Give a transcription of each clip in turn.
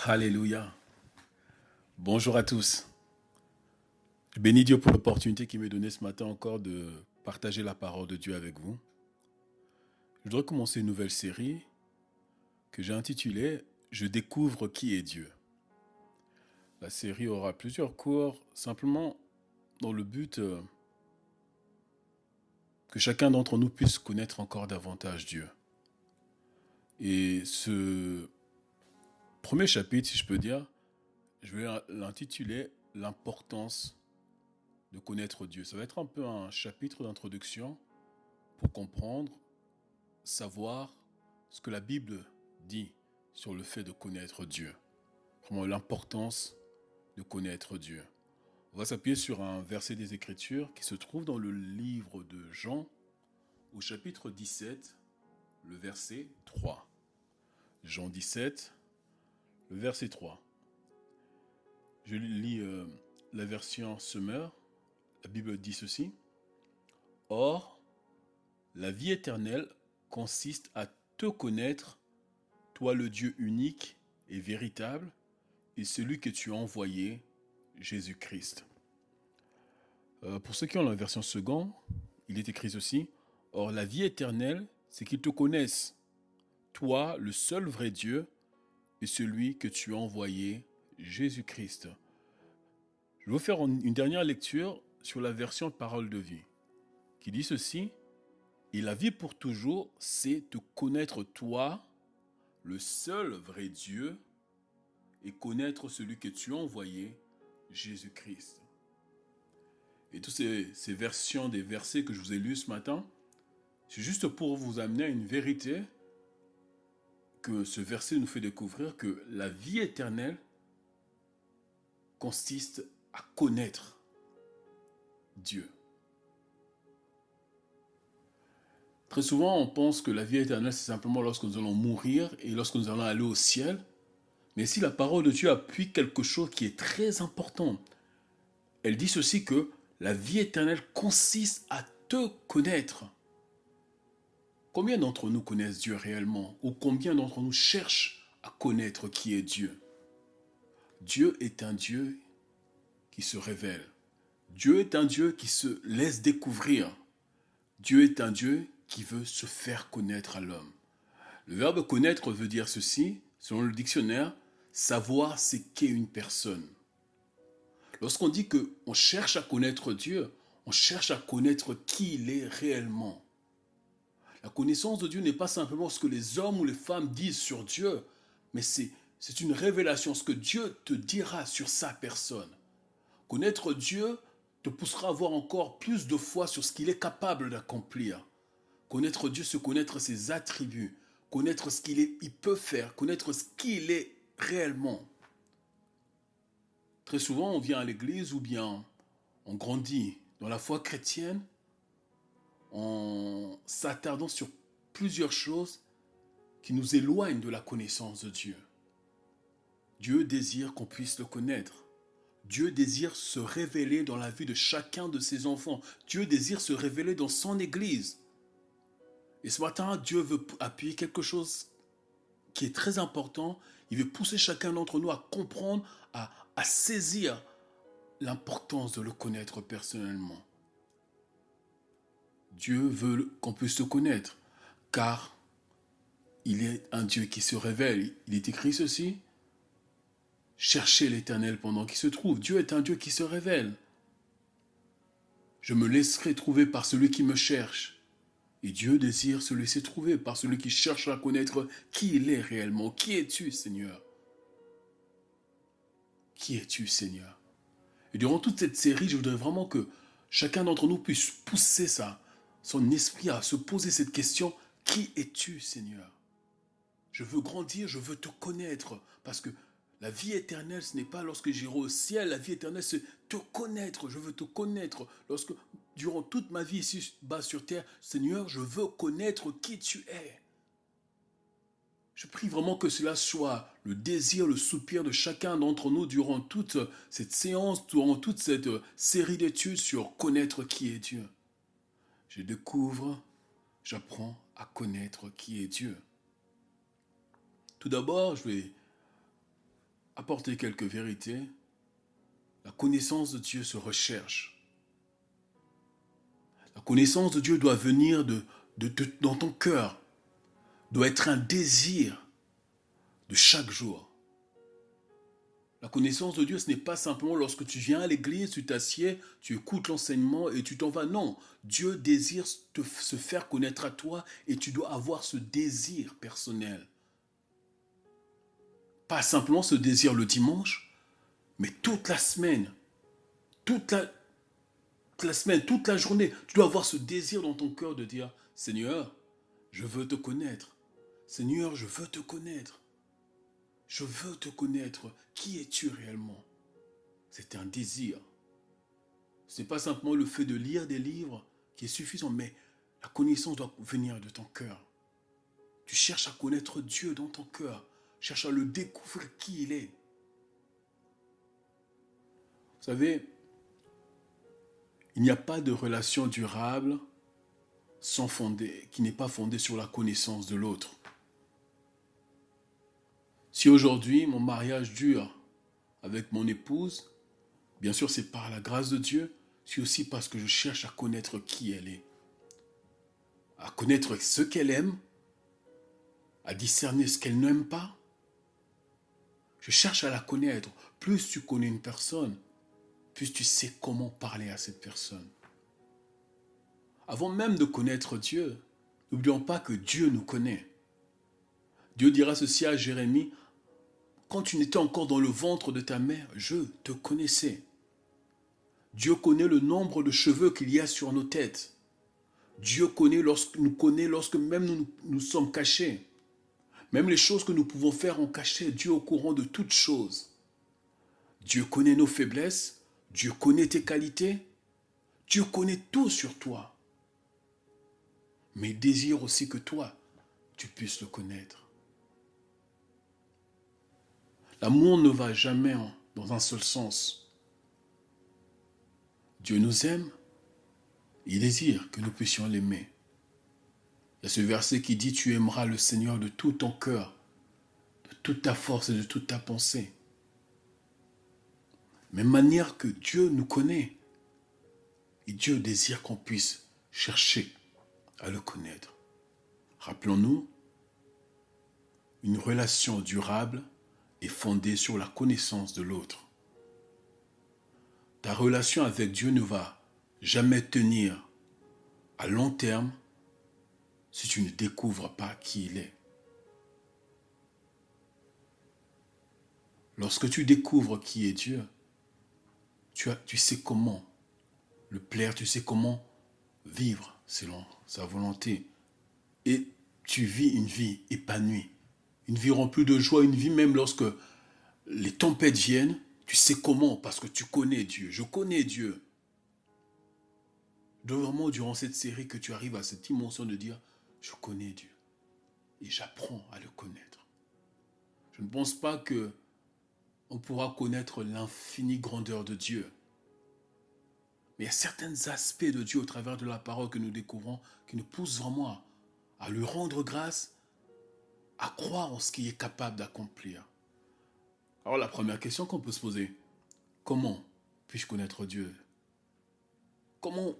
Alléluia. Bonjour à tous. Je bénis Dieu pour l'opportunité qu'il m'est donnée ce matin encore de partager la parole de Dieu avec vous. Je voudrais commencer une nouvelle série que j'ai intitulée « Je découvre qui est Dieu ». La série aura plusieurs cours, simplement dans le but que chacun d'entre nous puisse connaître encore davantage Dieu. Et ce premier chapitre, si je peux dire, je vais l'intituler « L'importance de connaître Dieu ». Ça va être un peu un chapitre d'introduction pour comprendre, savoir ce que la Bible dit sur le fait de connaître Dieu. Vraiment l'importance de connaître Dieu. On va s'appuyer sur un verset des Écritures qui se trouve dans le livre de Jean, au chapitre 17, le verset 3. Jean 17, le verset 3. Je lis la version Summer. La Bible dit ceci. « Or, la vie éternelle consiste à te connaître, toi le Dieu unique et véritable, et celui que tu as envoyé, Jésus-Christ. » Pour ceux qui ont la version seconde, il est écrit ceci. « Or, la vie éternelle, c'est qu'ils te connaissent, toi le seul vrai Dieu, et celui que tu as envoyé, Jésus-Christ. » Je vais vous faire une dernière lecture sur la version Parole de vie, qui dit ceci. « Et la vie pour toujours, c'est te connaître toi, le seul vrai Dieu, et connaître celui que tu as envoyé, Jésus-Christ. » Et toutes ces versions des versets que je vous ai lus ce matin, c'est juste pour vous amener à une vérité que ce verset nous fait découvrir, que la vie éternelle consiste à connaître Dieu. Très souvent, on pense que la vie éternelle, c'est simplement lorsque nous allons mourir et lorsque nous allons aller au ciel. Mais ici, la parole de Dieu appuie quelque chose qui est très important. Elle dit ceci, que la vie éternelle consiste à te connaître. Combien d'entre nous connaissent Dieu réellement? Ou combien d'entre nous cherchent à connaître qui est Dieu? Dieu est un Dieu qui se révèle. Dieu est un Dieu qui se laisse découvrir. Dieu est un Dieu qui veut se faire connaître à l'homme. Le verbe connaître veut dire ceci, selon le dictionnaire, savoir ce qu'est une personne. Lorsqu'on dit qu'on cherche à connaître Dieu, on cherche à connaître qui il est réellement. La connaissance de Dieu n'est pas simplement ce que les hommes ou les femmes disent sur Dieu, mais c'est une révélation, ce que Dieu te dira sur sa personne. Connaître Dieu te poussera à voir encore plus de foi sur ce qu'il est capable d'accomplir. Connaître Dieu, c'est connaître ses attributs, connaître ce qu'il peut faire, connaître ce qu'il est réellement. Très souvent, on vient à l'église ou bien on grandit dans la foi chrétienne en s'attardant sur plusieurs choses qui nous éloignent de la connaissance de Dieu. Dieu désire qu'on puisse le connaître. Dieu désire se révéler dans la vie de chacun de ses enfants. Dieu désire se révéler dans son église. Et ce matin, Dieu veut appuyer quelque chose qui est très important. Il veut pousser chacun d'entre nous à comprendre, à saisir l'importance de le connaître personnellement. Dieu veut qu'on puisse le connaître, car il est un Dieu qui se révèle. Il est écrit ceci. Cherchez l'Éternel pendant qu'il se trouve. Dieu est un Dieu qui se révèle. Je me laisserai trouver par celui qui me cherche. Et Dieu désire se laisser trouver par celui qui cherche à connaître qui il est réellement. Qui es-tu, Seigneur? Qui es-tu, Seigneur? Et durant toute cette série, je voudrais vraiment que chacun d'entre nous puisse pousser son esprit à se poser cette question. Qui es-tu, Seigneur? Je veux grandir, je veux te connaître, parce que la vie éternelle, ce n'est pas lorsque j'irai au ciel. La vie éternelle, c'est te connaître. Je veux te connaître. Lorsque, durant toute ma vie ici bas sur terre, Seigneur, je veux connaître qui tu es. Je prie vraiment que cela soit le désir, le soupir de chacun d'entre nous durant toute cette séance, durant toute cette série d'études sur connaître qui est Dieu. Je découvre, j'apprends à connaître qui est Dieu. Tout d'abord, je vais apporter quelques vérités. La connaissance de Dieu se recherche. La connaissance de Dieu doit venir dans ton cœur, doit être un désir de chaque jour. La connaissance de Dieu, ce n'est pas simplement lorsque tu viens à l'église, tu t'assieds, tu écoutes l'enseignement et tu t'en vas. Non, Dieu désire se faire connaître à toi et tu dois avoir ce désir personnel. Pas simplement ce désir le dimanche, mais toute la semaine, toute la semaine, toute la journée, tu dois avoir ce désir dans ton cœur de dire, Seigneur, je veux te connaître. Seigneur, je veux te connaître. Je veux te connaître. Qui es-tu réellement? C'est un désir. Ce n'est pas simplement le fait de lire des livres qui est suffisant, mais la connaissance doit venir de ton cœur. Tu cherches à connaître Dieu dans ton cœur. Cherche à le découvrir qui il est. Vous savez, il n'y a pas de relation durable qui n'est pas fondée sur la connaissance de l'autre. Si aujourd'hui mon mariage dure avec mon épouse, bien sûr c'est par la grâce de Dieu, c'est aussi parce que je cherche à connaître qui elle est, à connaître ce qu'elle aime, à discerner ce qu'elle n'aime pas. Je cherche à la connaître. Plus tu connais une personne, plus tu sais comment parler à cette personne. Avant même de connaître Dieu, n'oublions pas que Dieu nous connaît. Dieu dira ceci à Jérémie, quand tu n'étais encore dans le ventre de ta mère, je te connaissais. Dieu connaît le nombre de cheveux qu'il y a sur nos têtes. Dieu nous connaît lorsque même nous sommes cachés. Même les choses que nous pouvons faire en cachet, Dieu est au courant de toutes choses. Dieu connaît nos faiblesses, Dieu connaît tes qualités, Dieu connaît tout sur toi. Mais il désire aussi que toi, tu puisses le connaître. L'amour ne va jamais dans un seul sens. Dieu nous aime, il désire que nous puissions l'aimer. Il y a ce verset qui dit « Tu aimeras le Seigneur de tout ton cœur, de toute ta force et de toute ta pensée. » Même manière que Dieu nous connaît, et Dieu désire qu'on puisse chercher à le connaître. Rappelons-nous, une relation durable est fondée sur la connaissance de l'autre. Ta relation avec Dieu ne va jamais tenir à long terme si tu ne découvres pas qui il est. Lorsque tu découvres qui est Dieu, tu sais comment le plaire, tu sais comment vivre selon sa volonté. Et tu vis une vie épanouie, une vie remplie de joie, une vie même lorsque les tempêtes viennent, tu sais comment, parce que tu connais Dieu. Je connais Dieu. Donc vraiment, durant cette série, que tu arrives à cette dimension de dire, je connais Dieu. Et j'apprends à le connaître. Je ne pense pas que on pourra connaître l'infinie grandeur de Dieu. Mais il y a certains aspects de Dieu au travers de la parole que nous découvrons qui nous poussent vraiment à lui rendre grâce, à croire en ce qu'il est capable d'accomplir. Alors la première question qu'on peut se poser, comment puis-je connaître Dieu? Comment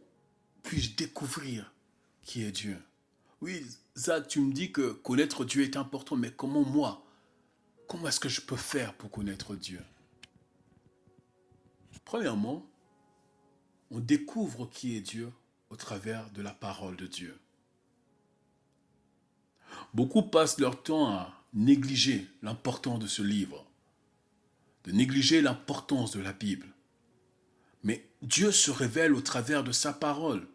puis-je découvrir qui est Dieu? Oui, Zach, tu me dis que connaître Dieu est important, mais comment est-ce que je peux faire pour connaître Dieu? Premièrement, on découvre qui est Dieu au travers de la parole de Dieu. Beaucoup passent leur temps à négliger l'importance de ce livre, de négliger l'importance de la Bible. Mais Dieu se révèle au travers de sa parole.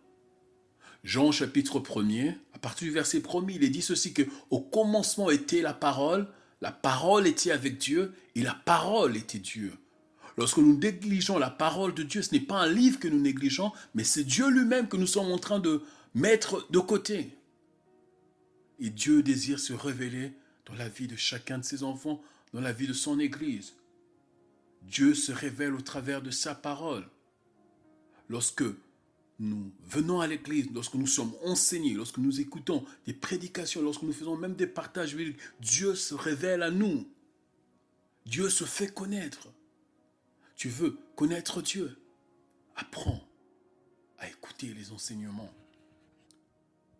Jean chapitre 1er, à partir du verset 1er, il est dit ceci que au commencement était la parole était avec Dieu et la parole était Dieu. Lorsque nous négligeons la parole de Dieu, ce n'est pas un livre que nous négligeons, mais c'est Dieu lui-même que nous sommes en train de mettre de côté. Et Dieu désire se révéler dans la vie de chacun de ses enfants, dans la vie de son Église. Dieu se révèle au travers de sa parole. Lorsque nous venons à l'église, lorsque nous sommes enseignés, lorsque nous écoutons des prédications, lorsque nous faisons même des partages, Dieu se révèle à nous. Dieu se fait connaître. Tu veux connaître Dieu. Apprends à écouter les enseignements.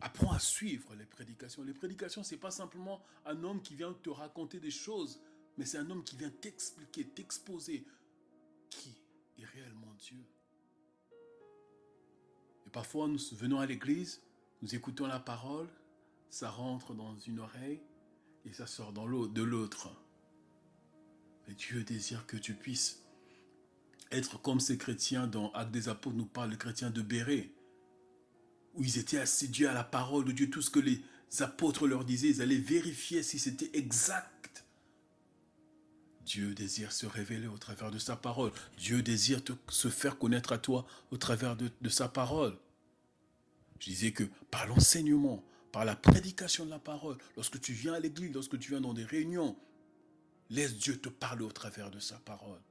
Apprends à suivre les prédications. Les prédications, ce n'est pas simplement un homme qui vient te raconter des choses, mais c'est un homme qui vient t'expliquer, t'exposer qui est réellement Dieu. Et parfois, nous venons à l'église, nous écoutons la parole, ça rentre dans une oreille et ça sort de l'autre. Mais Dieu désire que tu puisses être comme ces chrétiens dont Actes des Apôtres nous parle, les chrétiens de Bérée, où ils étaient assidus à la parole de Dieu. Tout ce que les apôtres leur disaient, ils allaient vérifier si c'était exact. Dieu désire se révéler au travers de sa parole. Dieu désire se faire connaître à toi au travers de sa parole. Je disais que par l'enseignement, par la prédication de la parole, lorsque tu viens à l'église, lorsque tu viens dans des réunions, laisse Dieu te parler au travers de sa parole.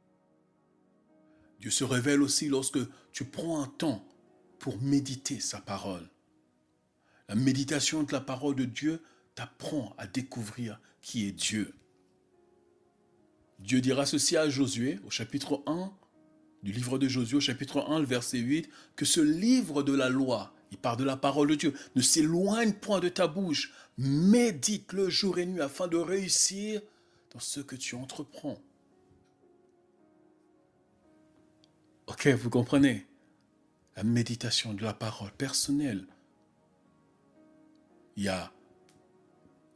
Dieu se révèle aussi lorsque tu prends un temps pour méditer sa parole. La méditation de la parole de Dieu t'apprend à découvrir qui est Dieu. Dieu dira ceci à Josué, au chapitre 1 du livre de Josué, au chapitre 1, le verset 8, que ce livre de la loi, il parle de la parole de Dieu, ne s'éloigne point de ta bouche, médite-le jour et nuit afin de réussir dans ce que tu entreprends. Ok, vous comprenez? La méditation de la parole personnelle. Il y a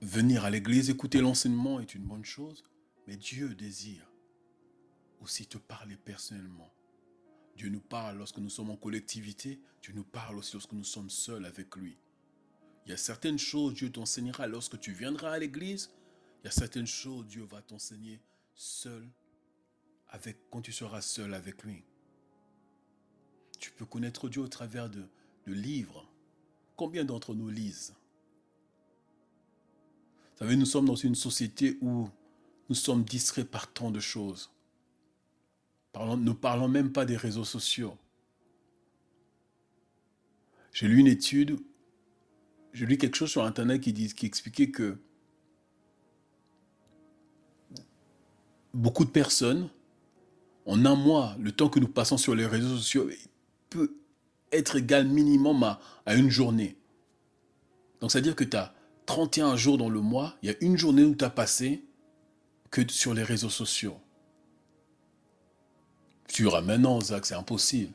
venir à l'église, écouter l'enseignement est une bonne chose, mais Dieu désire aussi te parler personnellement. Dieu nous parle lorsque nous sommes en collectivité, Dieu nous parle aussi lorsque nous sommes seuls avec lui. Il y a certaines choses Dieu t'enseignera lorsque tu viendras à l'église, il y a certaines choses Dieu va t'enseigner seul, quand tu seras seul avec lui. Tu peux connaître Dieu au travers de livres. Combien d'entre nous lisent? Vous savez, nous sommes dans une société où nous sommes distraits par tant de choses. Ne parlons même pas des réseaux sociaux. J'ai lu une étude, j'ai lu quelque chose sur Internet qui expliquait que beaucoup de personnes, en un mois, le temps que nous passons sur les réseaux sociaux peut être égal minimum à une journée. Donc, c'est-à-dire que tu as 31 jours dans le mois, il y a une journée où tu as passé que sur les réseaux sociaux. Tu diras, maintenant, Zach, c'est impossible.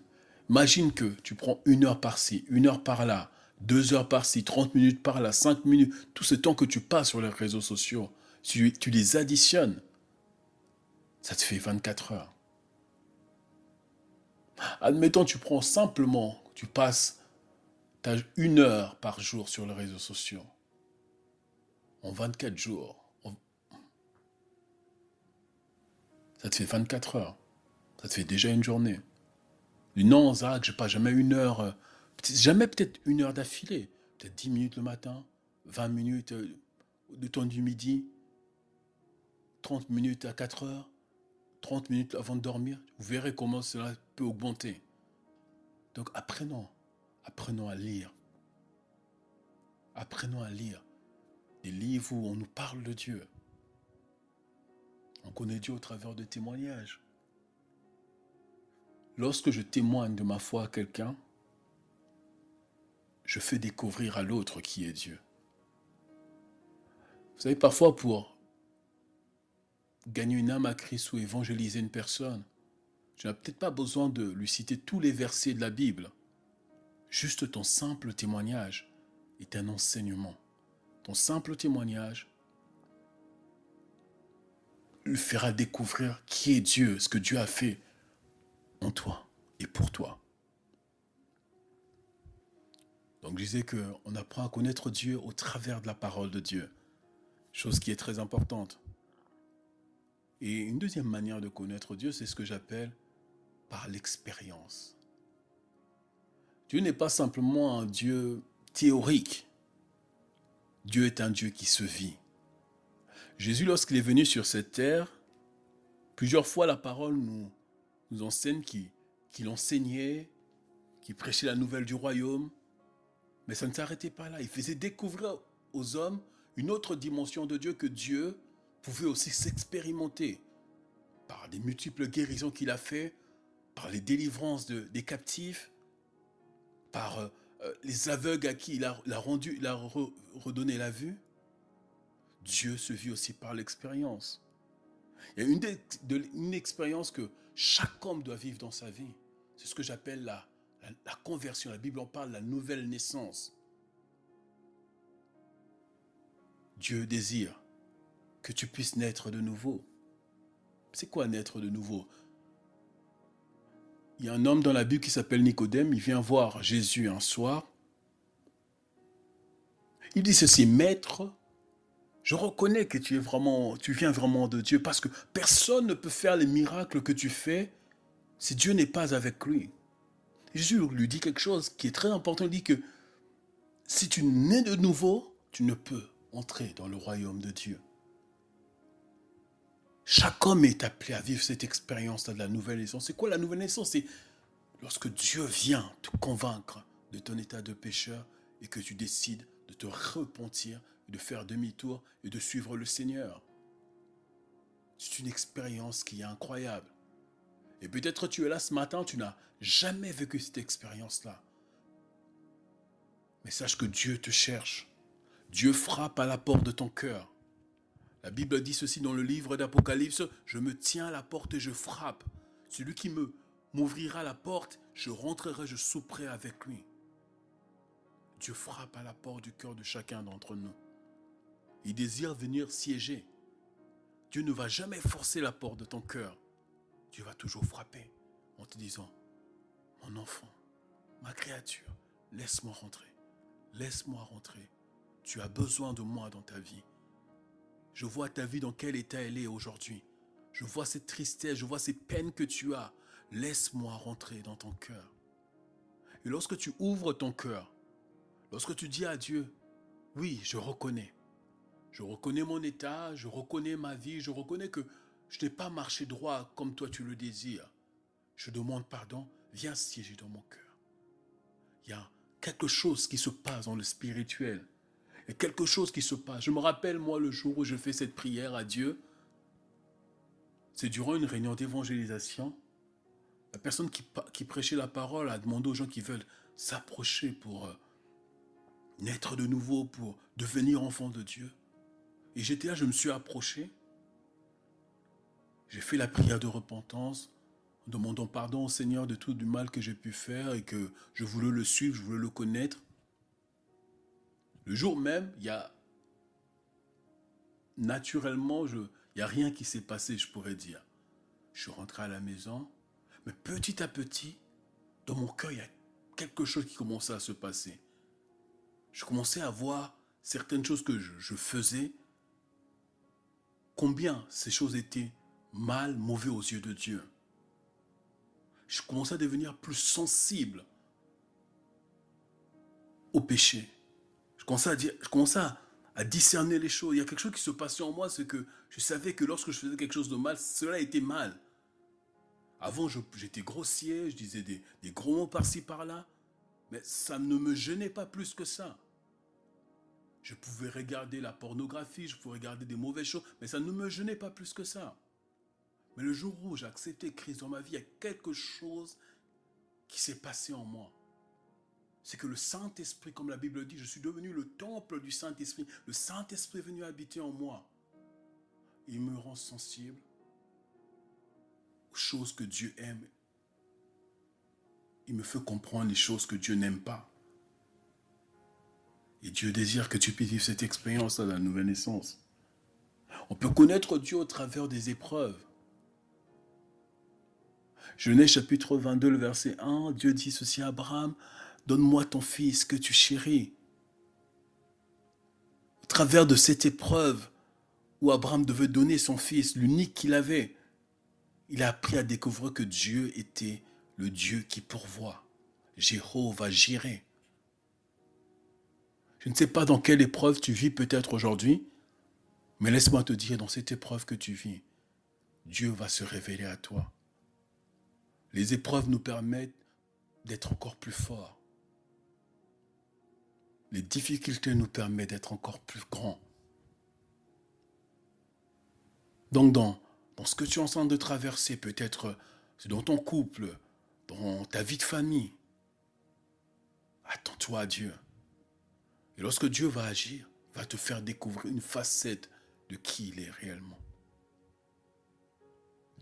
Imagine que tu prends 1 heure par-ci, 1 heure par-là, 2 heures par-ci, 30 minutes par-là, 5 minutes, tout ce temps que tu passes sur les réseaux sociaux, tu les additionnes, ça te fait 24 heures. Admettons, tu prends simplement, tu passes 1 heure par jour sur les réseaux sociaux. En 24 jours, ça te fait 24 heures. Ça te fait déjà une journée. Non, Zach, je n'ai pas jamais 1 heure, jamais peut-être 1 heure d'affilée. Peut-être 10 minutes le matin, 20 minutes de temps du midi, 30 minutes à 4 heures, 30 minutes avant de dormir. Vous verrez comment cela peut augmenter. Donc apprenons à lire. Apprenons à lire des livres où on nous parle de Dieu. On connaît Dieu au travers de témoignages. Lorsque je témoigne de ma foi à quelqu'un, je fais découvrir à l'autre qui est Dieu. Vous savez, parfois pour gagner une âme à Christ ou évangéliser une personne, tu n'as peut-être pas besoin de lui citer tous les versets de la Bible. Juste ton simple témoignage est un enseignement. Ton simple témoignage lui fera découvrir qui est Dieu, ce que Dieu a fait en toi et pour toi. Donc je disais qu'on apprend à connaître Dieu au travers de la parole de Dieu, chose qui est très importante. Et une deuxième manière de connaître Dieu, c'est ce que j'appelle par l'expérience. Dieu n'est pas simplement un Dieu théorique. Dieu est un Dieu qui se vit. Jésus, lorsqu'il est venu sur cette terre, plusieurs fois la parole nous enseigne qu'il enseignait, qu'il prêchait la nouvelle du royaume. Mais ça ne s'arrêtait pas là. Il faisait découvrir aux hommes une autre dimension de Dieu que Dieu pouvait aussi s'expérimenter. des multiples guérisons qu'il a fait, par les délivrances des captifs, par les aveugles à qui il a redonné la vue. Dieu se vit aussi par l'expérience. Il y a une expérience que chaque homme doit vivre dans sa vie. C'est ce que j'appelle la conversion. La Bible en parle de la nouvelle naissance. Dieu désire que tu puisses naître de nouveau. C'est quoi naître de nouveau? Il y a un homme dans la Bible qui s'appelle Nicodème. Il vient voir Jésus un soir. Il dit ceci: Maître, je reconnais que tu viens vraiment de Dieu, parce que personne ne peut faire les miracles que tu fais si Dieu n'est pas avec lui. Jésus lui dit quelque chose qui est très important. Il dit que si tu nais de nouveau, tu ne peux entrer dans le royaume de Dieu. Chaque homme est appelé à vivre cette expérience de la nouvelle naissance. C'est quoi la nouvelle naissance? C'est lorsque Dieu vient te convaincre de ton état de pécheur et que tu décides de te repentir, de faire demi-tour et de suivre le Seigneur. C'est une expérience qui est incroyable. Et peut-être tu es là ce matin, tu n'as jamais vécu cette expérience-là. Mais sache que Dieu te cherche. Dieu frappe à la porte de ton cœur. La Bible dit ceci dans le livre d'Apocalypse: je me tiens à la porte et je frappe. Celui qui m'ouvrira la porte, je rentrerai, je souperai avec lui. Dieu frappe à la porte du cœur de chacun d'entre nous. Il désire venir siéger. Dieu ne va jamais forcer la porte de ton cœur. Dieu va toujours frapper en te disant: mon enfant, ma créature, laisse-moi rentrer. Laisse-moi rentrer. Tu as besoin de moi dans ta vie. Je vois ta vie dans quel état elle est aujourd'hui. Je vois cette tristesse, je vois ces peines que tu as. Laisse-moi rentrer dans ton cœur. Et lorsque tu ouvres ton cœur, lorsque tu dis à Dieu: oui, je reconnais mon état, je reconnais ma vie, je reconnais que je n'ai pas marché droit comme toi tu le désires. Je demande pardon, viens siéger dans mon cœur. Il y a quelque chose qui se passe dans le spirituel. Il y a quelque chose qui se passe. Je me rappelle, moi, le jour où je fais cette prière à Dieu, c'est durant une réunion d'évangélisation. La personne qui prêchait la parole a demandé aux gens qui veulent s'approcher pour naître de nouveau, pour devenir enfant de Dieu. Et j'étais là, je me suis approché. J'ai fait la prière de repentance, en demandant pardon au Seigneur de tout du mal que j'ai pu faire et que je voulais le suivre, je voulais le connaître. Le jour même, naturellement, il n'y a rien qui s'est passé, je pourrais dire. Je suis rentré à la maison, mais petit à petit, dans mon cœur, il y a quelque chose qui commençait à se passer. Je commençais à voir certaines choses que je faisais, combien ces choses étaient mal, mauvais aux yeux de Dieu. Je commençais à devenir plus sensible au péché. Je commençais à discerner les choses. Il y a quelque chose qui se passait en moi, c'est que je savais que lorsque je faisais quelque chose de mal, cela était mal. Avant, j'étais grossier, je disais des gros mots par-ci, par-là, mais ça ne me gênait pas plus que ça. Je pouvais regarder la pornographie, je pouvais regarder des mauvaises choses, mais ça ne me gênait pas plus que ça. Mais le jour où j'ai accepté Christ dans ma vie, il y a quelque chose qui s'est passé en moi. C'est que le Saint-Esprit, comme la Bible dit, je suis devenu le temple du Saint-Esprit. Le Saint-Esprit est venu habiter en moi. Il me rend sensible aux choses que Dieu aime. Il me fait comprendre les choses que Dieu n'aime pas. Et Dieu désire que tu puisses vivre cette expérience de la nouvelle naissance. On peut connaître Dieu au travers des épreuves. Genèse chapitre 22, le verset 1, Dieu dit ceci à Abraham: donne-moi ton fils que tu chéris. Au travers de cette épreuve où Abraham devait donner son fils, l'unique qu'il avait, il a appris à découvrir que Dieu était le Dieu qui pourvoit. Jéhovah Jireh. Je ne sais pas dans quelle épreuve tu vis peut-être aujourd'hui, mais laisse-moi te dire, dans cette épreuve que tu vis, Dieu va se révéler à toi. Les épreuves nous permettent d'être encore plus forts. Les difficultés nous permettent d'être encore plus grands. Donc dans dans ce que tu es en train de traverser, peut-être dans ton couple, dans ta vie de famille. Attends-toi à Dieu. Et lorsque Dieu va agir, il va te faire découvrir une facette de qui il est réellement.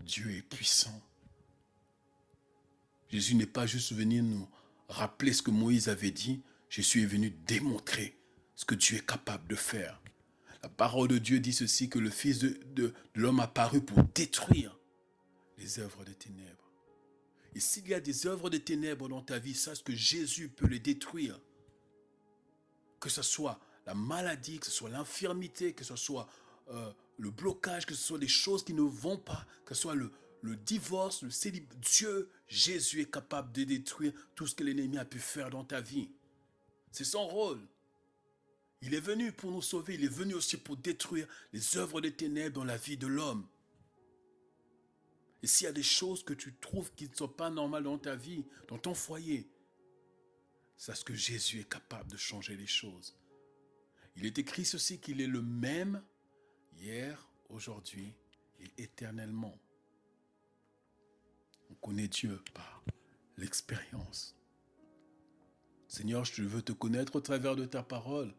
Dieu est puissant. Jésus n'est pas juste venu nous rappeler ce que Moïse avait dit. Jésus est venu démontrer ce que Dieu est capable de faire. La parole de Dieu dit ceci, que le Fils de l'homme a paru pour détruire les œuvres des ténèbres. Et s'il y a des œuvres des ténèbres dans ta vie, sache que Jésus peut les détruire. Que ce soit la maladie, que ce soit l'infirmité, que ce soit le blocage, que ce soit des choses qui ne vont pas, que ce soit le divorce, le célibat. Dieu, Jésus est capable de détruire tout ce que l'ennemi a pu faire dans ta vie. C'est son rôle. Il est venu pour nous sauver, il est venu aussi pour détruire les œuvres des ténèbres dans la vie de l'homme. Et s'il y a des choses que tu trouves qui ne sont pas normales dans ta vie, dans ton foyer, sache que Jésus est capable de changer les choses. Il est écrit ceci, qu'il est le même hier, aujourd'hui et éternellement. On connaît Dieu par l'expérience. Seigneur, je veux te connaître au travers de ta parole.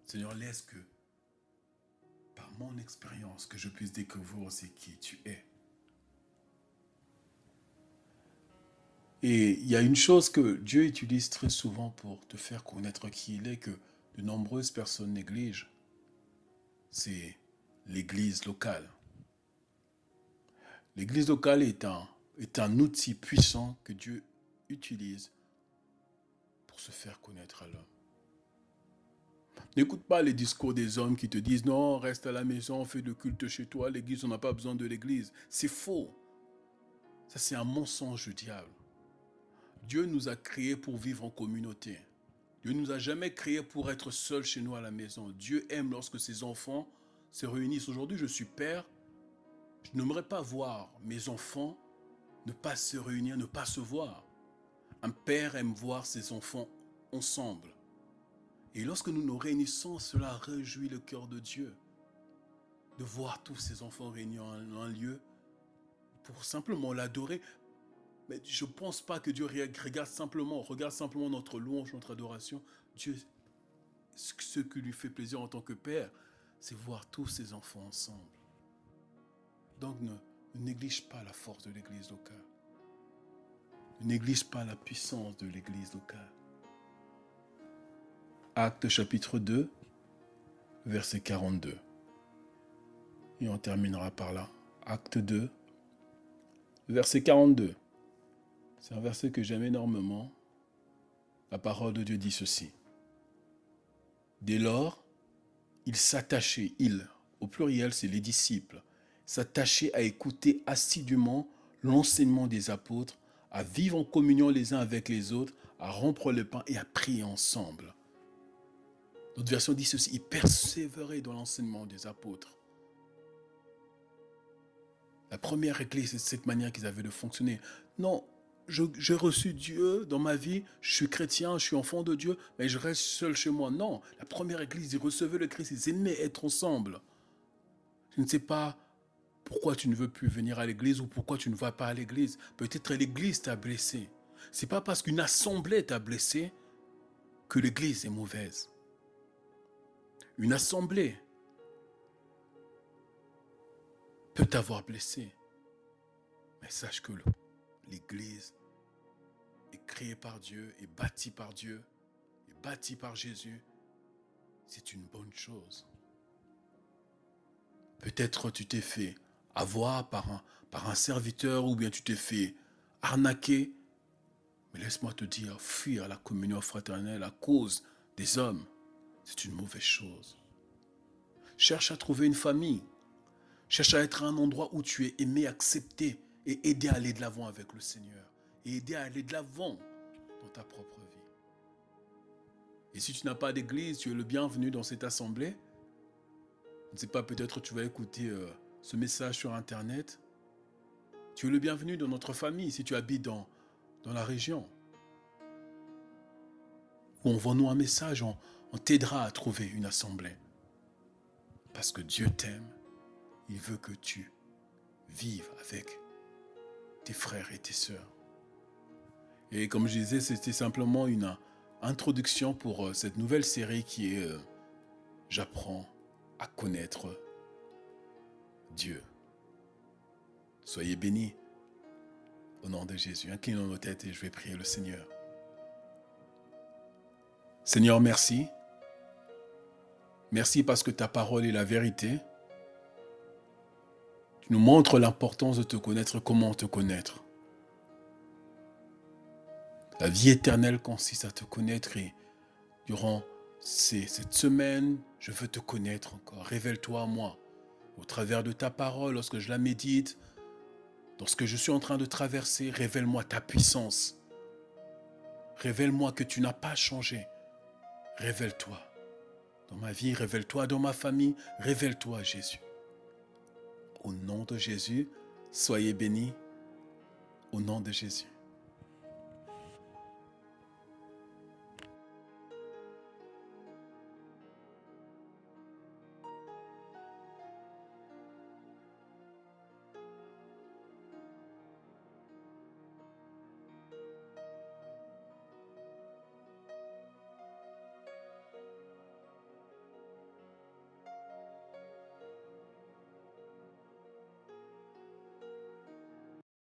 Seigneur, laisse que, par mon expérience, que je puisse découvrir aussi qui tu es. Et il y a une chose que Dieu utilise très souvent pour te faire connaître qui il est, que de nombreuses personnes négligent, c'est l'église locale. L'église locale est un outil puissant que Dieu utilise pour se faire connaître à l'homme. N'écoute pas les discours des hommes qui te disent « Non, reste à la maison, fais le culte chez toi, l'église, on n'a pas besoin de l'église. » C'est faux. Ça, c'est un mensonge du diable. Dieu nous a créés pour vivre en communauté. Dieu ne nous a jamais créés pour être seuls chez nous à la maison. Dieu aime lorsque ses enfants se réunissent. Aujourd'hui, je suis père. Je n'aimerais pas voir mes enfants ne pas se réunir, ne pas se voir. Un père aime voir ses enfants ensemble. Et lorsque nous nous réunissons, cela réjouit le cœur de Dieu. De voir tous ses enfants réunis en un lieu pour simplement l'adorer. Mais je ne pense pas que Dieu regarde simplement notre louange, notre adoration. Dieu, ce qui lui fait plaisir en tant que père, c'est voir tous ses enfants ensemble. Donc ne néglige pas la force de l'église locale. Ne néglige pas la puissance de l'église locale. Actes chapitre 2, verset 42. Et on terminera par là. Acte 2, verset 42. C'est un verset que j'aime énormément. La parole de Dieu dit ceci. Dès lors, ils s'attachaient, au pluriel c'est les disciples, s'attachaient à écouter assidûment l'enseignement des apôtres, à vivre en communion les uns avec les autres, à rompre le pain et à prier ensemble. Notre version dit ceci, ils persévéraient dans l'enseignement des apôtres. La première église, c'est de cette manière qu'ils avaient de fonctionner. Non, j'ai reçu Dieu dans ma vie, je suis chrétien, je suis enfant de Dieu, mais je reste seul chez moi. Non, la première église, ils recevaient le Christ, ils aimaient être ensemble. Je ne sais pas pourquoi tu ne veux plus venir à l'église ou pourquoi tu ne vas pas à l'église. Peut-être l'église t'a blessé. Ce n'est pas parce qu'une assemblée t'a blessé que l'église est mauvaise. Une assemblée peut t'avoir blessé. Mais sache que l'église est créée par Dieu, est bâtie par Dieu, est bâtie par Jésus. C'est une bonne chose. Peut-être tu t'es fait avoir par un serviteur ou bien tu t'es fait arnaquer. Mais laisse-moi te dire, fuir la communion fraternelle à cause des hommes, c'est une mauvaise chose. Cherche à trouver une famille. Cherche à être à un endroit où tu es aimé, accepté et aidé à aller de l'avant avec le Seigneur. Et aider à aller de l'avant dans ta propre vie. Et si tu n'as pas d'église, tu es le bienvenu dans cette assemblée. Je ne sais pas, peut-être tu vas écouter ce message sur Internet. Tu es le bienvenu dans notre famille si tu habites dans la région. Ou envoie-nous un message, on t'aidera à trouver une assemblée. Parce que Dieu t'aime, il veut que tu vivre avec tes frères et tes sœurs. Et comme je disais, c'était simplement une introduction pour cette nouvelle série qui est J'apprends à connaître Dieu. Soyez bénis au nom de Jésus. Inclinons nos têtes et je vais prier le Seigneur. Seigneur, merci. Merci parce que ta parole est la vérité. Tu nous montres l'importance de te connaître, comment te connaître. La vie éternelle consiste à te connaître et durant cette semaine, je veux te connaître encore. Révèle-toi à moi au travers de ta parole, lorsque je la médite, lorsque je suis en train de traverser, révèle-moi ta puissance. Révèle-moi que tu n'as pas changé. Révèle-toi dans ma vie, révèle-toi dans ma famille, révèle-toi Jésus. Au nom de Jésus, soyez bénis. Au nom de Jésus.